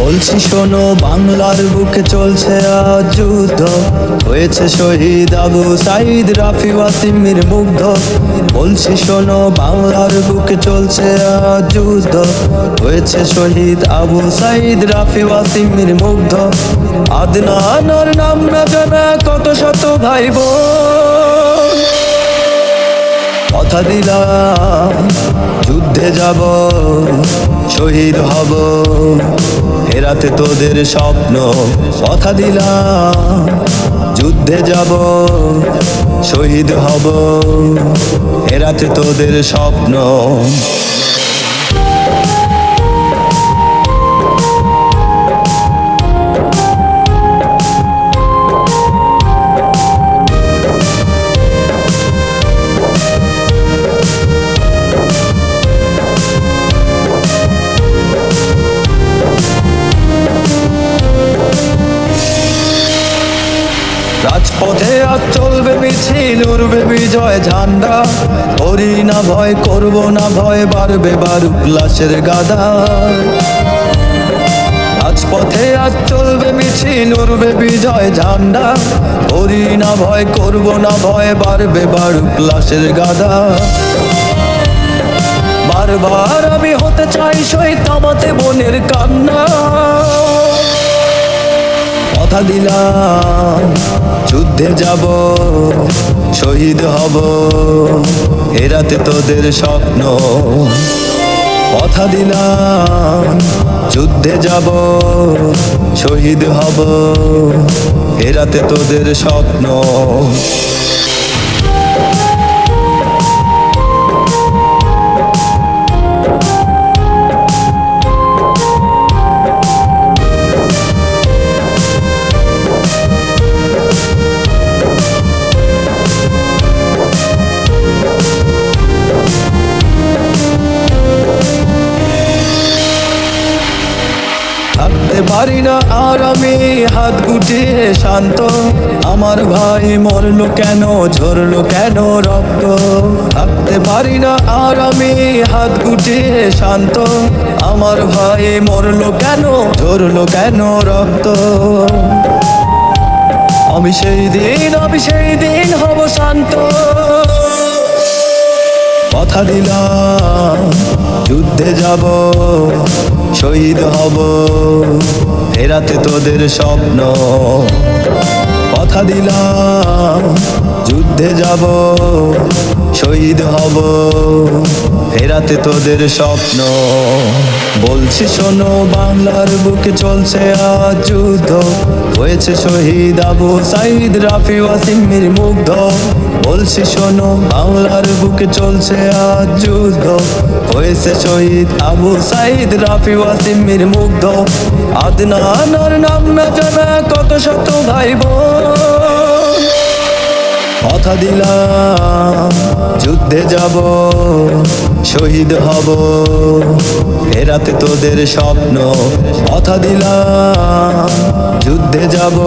বলছি শোনো, বাংলার বুকে চলছে আজ যুদ্ধ, হয়েছে শহীদ আবু সাঈদ, রাফি ওয়াসিমের মুগ্ধ। বলছি শোনো, বাংলার বুকে চলছে আজ যুদ্ধ, হয়েছে শহীদ আবু সাঈদ, রাফি ওয়াসিমের মুগ্ধ। আদনানের নাম না জানা কত শত ভাই বোন, কথা দিলাম যুদ্ধে যাব, শহীদ হব, ফেরাতে তোদের স্বপ্ন। কথা দিলাম যুদ্ধে যাব, শহীদ হব, ফেরাতে তোদের স্বপ্ন। রাজপথে আজ চলবে মিছিল, উড়বে বিজয় ঝান্ডা, করি না ভয়, করব না ভয়, বাড়বে বারুক লাশের গাদা। রাজপথে আজ চলবে মিছিল, উড়বে বিজয় ঝান্ডা, করি না ভয়, করব না ভয়, বাড়বে বারুক লাশের গাদা। বারবার আমি হতে চাই শহীদ, থামাতে বোনের কান্না। কথা দিলাম যুদ্ধে যাব, শহীদ হব, ফেরাতে তোদের স্বপ্ন। কথা দিলাম যুদ্ধে যাব, শহীদ হব, ফেরাতে তোদের স্বপ্ন। থাকতে পারি না আর আমি হাত গুটিয়ে শান্ত, আমার ভাই মরলো কেন, ঝরলো কেন রক্ত। থাকতে পারি না আর আমি হাত গুটিয়ে শান্ত, আমার ভাই মরলো কেন, ঝরলো কেন রক্ত। আমি সেই দিন হব শান্ত। কথা দিলাম যুদ্ধে যাব, শহীদ হব, ফেরাতে তোদের স্বপ্ন। কথা দিলাম যুদ্ধে যাব, শহীদ হব, ফেরাতে তোদের স্বপ্ন। বলছি শোনো, বাংলার বুকে চলছে আজ যুদ্ধ, হয়েছে শহীদ আবু সাঈদ, রাফি ওয়াসিমের মুগ্ধ। বলছি শোনো, বাংলার বুকে চলছে আজ যুদ্ধ, হয়েছে শহীদ আবু সাঈদ, রাফি ওয়াসিমের মুগ্ধ। আদনানের নাম না জানা কত শত ভাই বোন, কথা দিলাম যুদ্ধে যাব, শহীদ হব, ফেরাতে তোদের স্বপ্ন। কথা দিলাম যুদ্ধে যাব,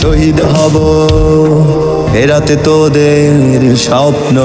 শহীদ হব, ফেরাতে তোদের স্বপ্ন।